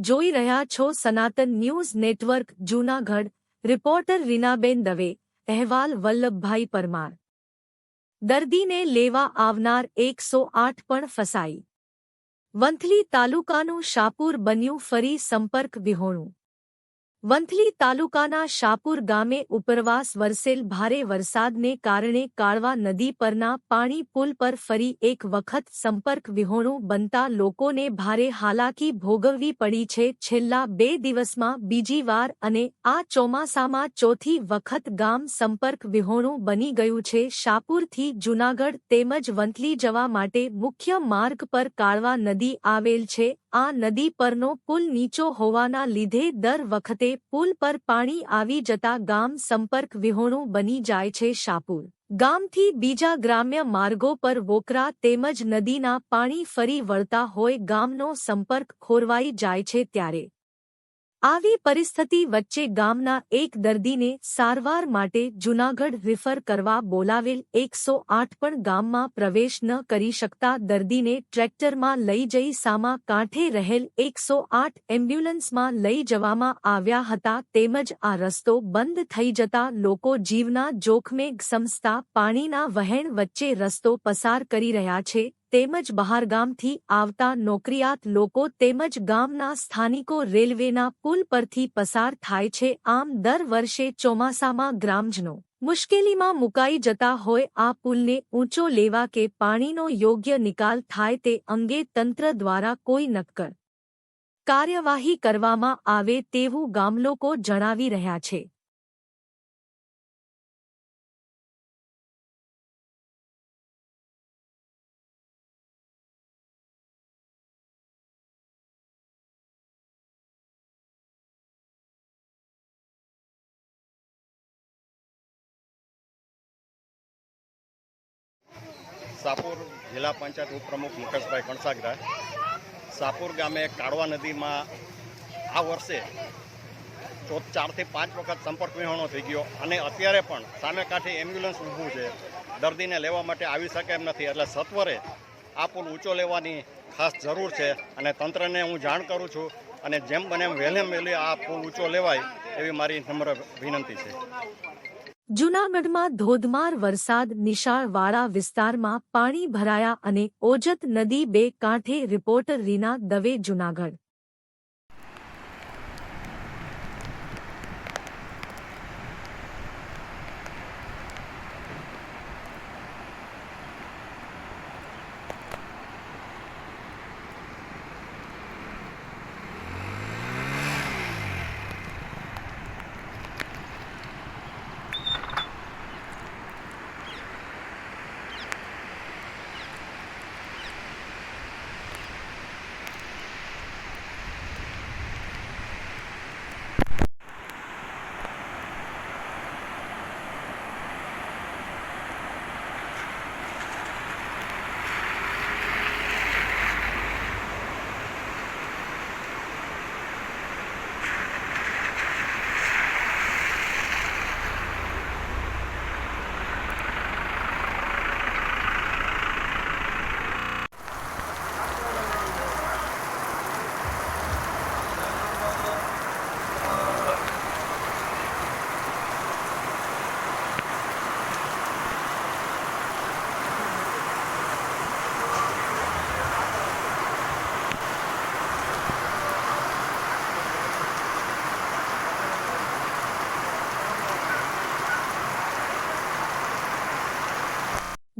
જોઈ રહ્યા છો સનાતન news network Junagadh. Reporter Reenaben Dave. અહેવાલ વલ્લભભાઈ પરમાર। દર્દીને લેવા આવનાર 108 પણ ફસાઈ। વંથલી તાલુકાનું શાપુર બન્યું ફરી સંપર્ક વિહોણું। વંથલી તાલુકાના શાપુર ગામે ઉપરવાસ વરસેલ ભારે વરસાદને કારણે કાળવા નદી પરના પાણી પુલ પર ફરી એક વખત સંપર્ક વિહોણું બનતા લોકોને ભારે હાલાકી ભોગવવી પડી છે। છેલ્લા 2 દિવસમાં બીજી વાર અને આ ચોમાસામાં ચોથી વખત ગામ સંપર્ક વિહોણું બની ગયું છે। શાપુરથી જૂનાગઢ તેમજ વંથલી જવા માટે મુખ્ય માર્ગ પર કાળવા નદી આવેલ છે। આ નદી પરનો પુલ નીચો હોવાના લીધે દર વખતે પુલ પર પાણી આવી જતા ગામ સંપર્ક વિહોણું બની જાય છે। શાપુર ગામથી બીજા ગ્રામ્ય માર્ગો પર વોકરા તેમજ નદીના પાણી ફરી વળતા હોય ગામનો સંપર્ક ખોરવાઈ જાય છે। ત્યારે આવી પરિસ્થિતિ વચ્ચે ગામના એક દર્દીને સારવાર માટે જૂનાગઢ રિફર કરવા બોલાવેલ 108 પણ ગામમાં પ્રવેશ ન કરી શકતા દર્દીને ટ્રેક્ટરમાં લઈ જઈ સામા કાંઠે રહેલ 108 એમ્બ્યુલન્સમાં લઈ જવામાં આવ્યા હતા। તેમજ આ રસ્તો બંધ થઈ જતા લોકો જીવના જોખમે સમજતા પાણીના વહેણ વચ્ચે રસ્તો પસાર કરી રહ્યા છે। તેમજ બહારગામથી આવતા નોકરિયાત લોકો તેમજ ગામના સ્થાનિકો રેલવેના પુલ પરથી પસાર થાય છે। આમ દર વર્ષે ચોમાસામાં ગ્રામજનો મુશ્કેલીમાં મુકાઈ જતા હોય આ પુલને ઊંચો લેવા કે પાણીનો યોગ્ય નિકાલ થાય તે અંગે તંત્ર દ્વારા કોઈ નક્કર કાર્યવાહી કરવામાં આવે તેવું ગામલોકો જણાવી રહ્યા છે। શાપુર જિલ્લા પંચાયત ઉપપ્રમુખ મુકેશભાઈ કણસાગરા। શાપુર ગામે કાળવા નદીમાં આ વર્ષે 4 થી 5 વખત સંપર્ક વિહોણો થઈ ગયો અને અત્યારે પણ સામે કાંઠે એમ્બ્યુલન્સ ઊભું છે, દર્દીને લેવા માટે આવી શકે એમ નથી। એટલે સત્વરે આ પુલ ઊંચો લેવાની ખાસ જરૂર છે અને તંત્રને હું જાણ કરું છું અને જેમ બને એમ વહેલેમ વહેલી આ પુલ ઊંચો લેવાય એવી મારી નમ્ર વિનંતી છે। જૂનાગઢમાં ધોધમાર વરસાદ, નિશાળવાળા વિસ્તારમાં પાણી ભરાયા અને ઓજત નદી 2 કાંઠે। રિપોર્ટર રીના દવે, જૂનાગઢ।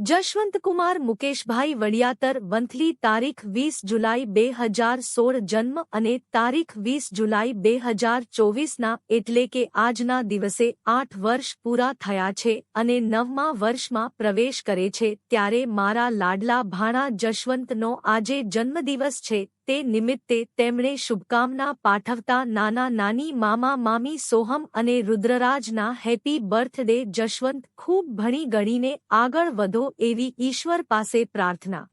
જશવંતકુમાર મુકેશભાઈ વડિયાતર, વંથલી, તારીખ 20 જુલાઈ 2016 જન્મ અને તારીખ 20 જુલાઈ 2024ના એટલે કે આજના દિવસે 8 વર્ષ પૂરા થયા છે અને 9મા વર્ષમાં પ્રવેશ કરે છે। ત્યારે મારા લાડલા ભાણા જશવંતનો આજે જન્મદિવસ છે। તે નિમિત્તે તેમણે શુભકામના પાઠવતા નાના નાની, મામા મામી, સોહમ અને રુદ્રરાજના હેપી બર્થડે। જશવંત ખૂબ ભણી ગણીને આગળ વધો એવી ઈશ્વર પાસે પ્રાર્થના।